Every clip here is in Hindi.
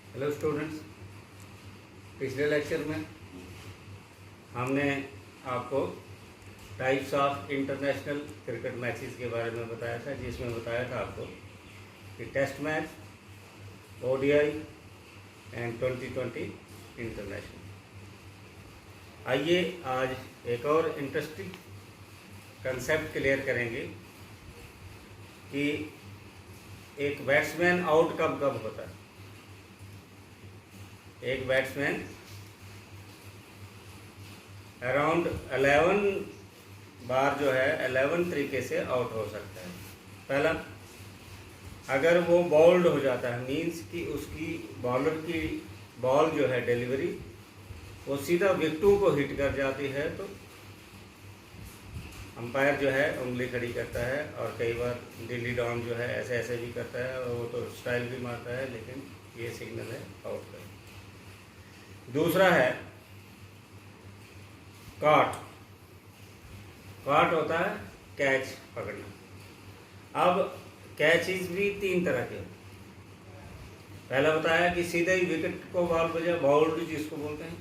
हेलो स्टूडेंट्स, पिछले लेक्चर में हमने आपको types of international cricket matches के बारे में बताया था, जिसमें बताया था आपको कि test match, ODI and 2020 international. आइए आज एक और इंटरेस्टिंग कंसेप्ट क्लियर करेंगे कि एक बैट्समैन आउट कब कब होता है। एक बैट्समैन अराउंड 11 बार जो है 11 तरीके से आउट हो सकता है। पहला, अगर वो बॉल्ड हो जाता है, मीन्स कि उसकी बॉलर की बॉल जो है डिलीवरी वो सीधा विकेटों को हिट कर जाती है, तो अंपायर जो है उंगली खड़ी करता है और कई बार दिल्ली डॉन जो है ऐसे ऐसे भी करता है और वो तो स्टाइल भी मारता है, लेकिन ये सिग्नल है आउट का। दूसरा है काट। काट होता है कैच पकड़ना। अब कैचेस भी तीन तरह के। पहला बताया कि सीधे ही विकेट को बॉल बजा, बाउल्ड जिसको बोलते हैं।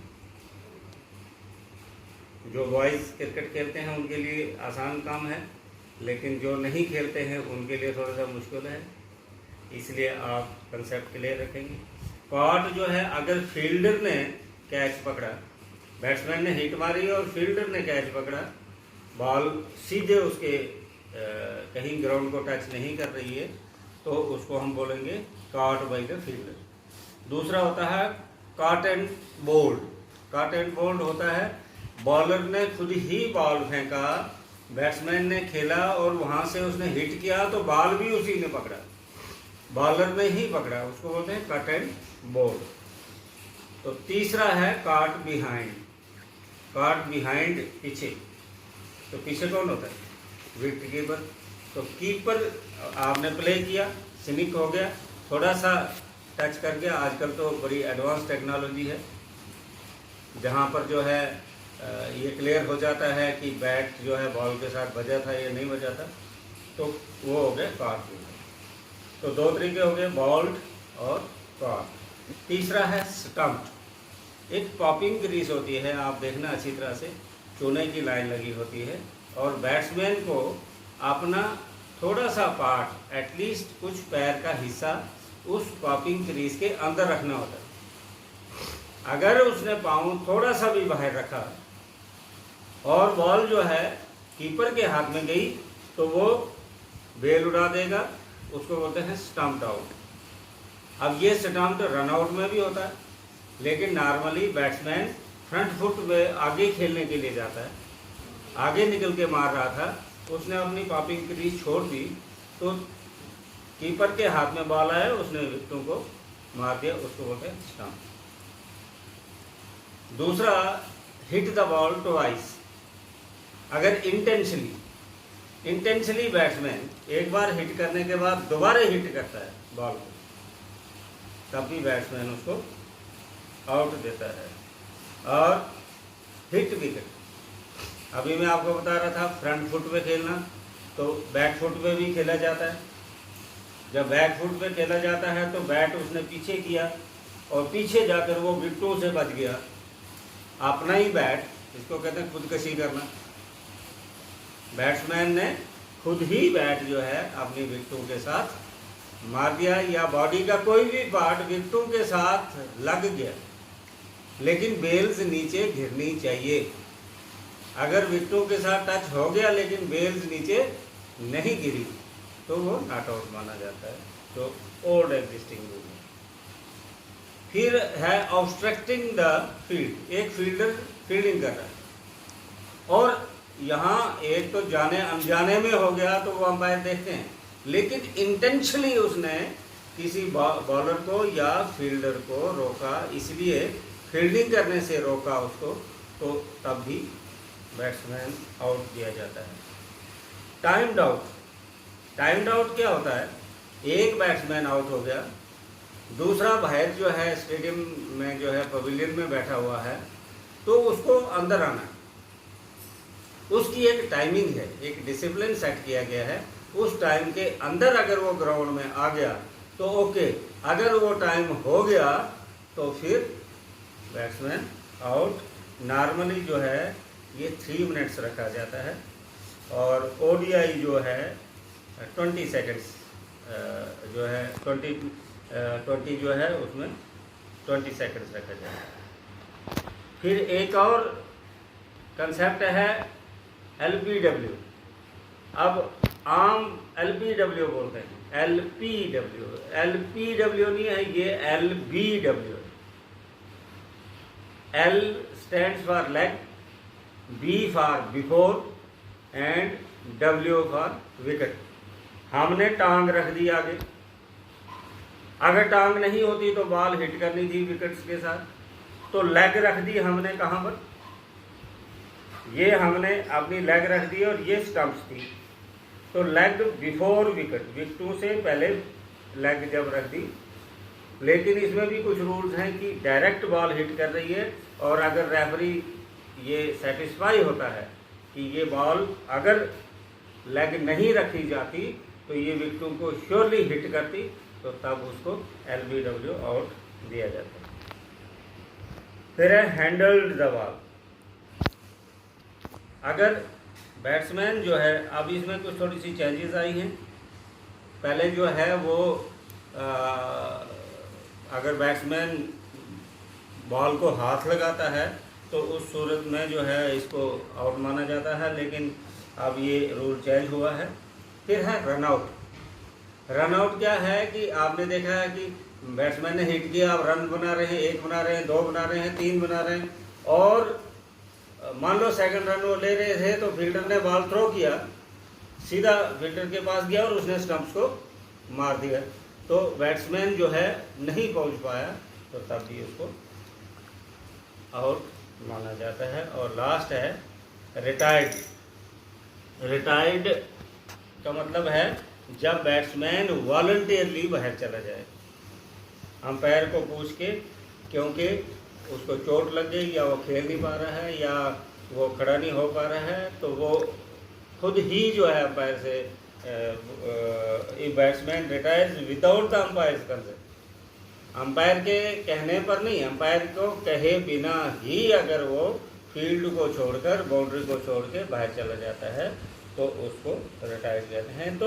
जो बॉयज़ क्रिकेट खेलते हैं उनके लिए आसान काम है, लेकिन जो नहीं खेलते हैं उनके लिए थोड़ा सा मुश्किल है, इसलिए आप कंसेप्ट क्लियर रखेंगे। कॉट जो है, अगर फील्डर ने कैच पकड़ा, बैट्समैन ने हिट मारी और फील्डर ने कैच पकड़ा, बॉल सीधे उसके कहीं ग्राउंड को टच नहीं कर रही है, तो उसको हम बोलेंगे कॉट बाय द फील्डर। दूसरा होता है caught and bowled. Caught and bowled होता है बॉलर ने खुद ही बॉल फेंका, बैट्समैन ने खेला और वहाँ से उसने हिट किया तो बॉल भी उसी ने पकड़ा, बॉलर ने ही पकड़ा, उसको बोलते हैं कट एंड बोल्ड। तो तीसरा है कॉट बिहाइंड। कॉट बिहाइंड पीछे। तो पीछे कौन होता है? Wicket keeper. तो कीपर आपने प्ले किया, स्निक हो गया, थोड़ा सा टच कर गया। आजकल तो बड़ी एडवांस टेक्नोलॉजी है जहाँ पर जो है ये क्लियर हो जाता है कि बैट जो है बॉल के साथ बजा था या नहीं बजा था, तो वो हो गया कॉट बिहाइंड। तो दो तरीके हो गए, बॉल्ड और कॉट। तीसरा है स्टंप्ड। एक पॉपिंग क्रीज होती है, आप देखना अच्छी तरह से, चूने की लाइन लगी होती है और बैट्समैन को अपना थोड़ा सा पार्ट, एटलीस्ट कुछ पैर का हिस्सा उस पॉपिंग क्रीज के अंदर रखना होता है। अगर उसने पाँव थोड़ा सा भी बाहर रखा और बॉल जो है कीपर के हाथ में गई, तो वो बेल उड़ा देगा, उसको बोलते हैं स्टंप्ड आउट। अब ये स्टंप्ड रन आउट में भी होता है, लेकिन नॉर्मली बैट्समैन फ्रंट फुट में आगे खेलने के लिए जाता है, आगे निकल के मार रहा था, उसने अपनी पॉपिंग क्रीज छोड़ दी, तो कीपर के हाथ में बॉल आया, उसने विकेटों को मार दिया, उसको बोलते हैं स्टंप। दूसरा, हिट द बॉल ट्वाइस। अगर इंटेंशनली बैट्समैन एक बार हिट करने के बाद दोबारा हिट करता है बॉल को, तब भी बैट्समैन उसको आउट देता है। और हिट विकेट, अभी मैं आपको बता रहा था फ्रंट फुट पे खेलना, तो बैक फुट पे भी खेला जाता है। जब बैक फुट पे खेला जाता है तो बैट उसने पीछे किया और पीछे जाकर वो विकेटों से बच गया। अपना ही बैट, इसको कहते हैं खुदकशी करना। बैट्समैन ने खुद ही बैट जो है अपनी विकेटों के साथ मार दिया, या बॉडी का कोई भी पार्ट विकेटों के साथ लग गया, लेकिन बेल्स नीचे गिरनी चाहिए। अगर विकेटों के साथ टच हो गया लेकिन बेल्स नीचे नहीं गिरी, तो वो नॉट आउट माना जाता है। तो ओल्ड एग्जिस्टिंग रूल है। फिर है ऑब्स्ट्रक्टिंग द फील्ड। एक फील्डर फील्डिंग कर रहा है और यहाँ एक तो जाने अनजाने में हो गया तो वो अंपायर देखते हैं, लेकिन इंटेंशनली उसने किसी बॉलर को या फील्डर को रोका, इसलिए फील्डिंग करने से रोका उसको, तो तब भी बैट्समैन आउट दिया जाता है। Timed out. टाइम्ड आउट क्या होता है? एक बैट्समैन आउट हो गया, दूसरा बाहर जो है स्टेडियम में जो है पवेलियन में बैठा हुआ है, तो उसको अंदर आना है। उसकी एक टाइमिंग है, एक डिसिप्लिन सेट किया गया है। उस टाइम के अंदर अगर वो ग्राउंड में आ गया तो ओके, अगर वो टाइम हो गया तो फिर बैट्समैन आउट। नॉर्मली जो है ये 3 मिनट्स रखा जाता है और ओडीआई जो है 20 सेकंड्स जो है 20 जो है उसमें 20 सेकंड्स रखा जाता है। फिर एक और कंसेप्ट है एलपीडब्ल्यू। अब आम एलपीडब्ल्यू बोलते हैं, एलपीडब्ल्यू नहीं है, ये LBW. L stands for leg, B for before and W for wicket. हमने टांग रख दी आगे, अगर टांग नहीं होती तो बॉल हिट करनी थी विकेट्स के साथ, तो लेग रख दी हमने कहाँ पर, ये हमने अपनी लेग रख दी और ये स्टंप्स थी, तो लेग बिफोर विकेट, विकेटों से पहले लेग जब रख दी। लेकिन इसमें भी कुछ रूल्स हैं कि डायरेक्ट बॉल हिट कर रही है और अगर रेफरी ये सेटिस्फाई होता है कि ये बॉल अगर लेग नहीं रखी जाती तो ये विकेटों को श्योरली हिट करती, तो तब उसको एलबीडब्ल्यू आउट दिया जाता है। फिर है हैंडल्ड द बॉल। अगर बैट्समैन जो है, अब इसमें कुछ थोड़ी सी चेंजेस आई हैं। पहले जो है वो अगर बैट्समैन बॉल को हाथ लगाता है तो उस सूरत में जो है इसको आउट माना जाता है, लेकिन अब ये रूल चेंज हुआ है। फिर है रन आउट। रन आउट क्या है कि आपने देखा है कि बैट्समैन ने हिट किया, आप रन बना रहे हैं, 1 बना रहे हैं, 2 बना रहे हैं, 3 बना रहे हैं, और मान लो सेकंड रन वो ले रहे थे तो फील्डर ने बॉल थ्रो किया, सीधा फील्डर के पास गया और उसने स्टंप्स को मार दिया, तो बैट्समैन जो है नहीं पहुंच पाया, तो तब भी उसको आउट माना जाता है। और लास्ट है रिटायर्ड। रिटायर्ड का मतलब है जब बैट्समैन वॉलंटियरली बाहर चला जाए, अंपायर को पूछ के, क्योंकि उसको चोट लग गई या वो खेल नहीं पा रहा है या वो खड़ा नहीं हो पा रहा है, तो वो खुद ही जो है अंपायर से batsman retires without the umpires consent. Umpire के कहने पर नहीं, अंपायर को कहे बिना ही अगर वो फील्ड को छोड़कर, बाउंड्री को छोड़ के बाहर चला जाता है तो उसको रिटायर कहते हैं। तो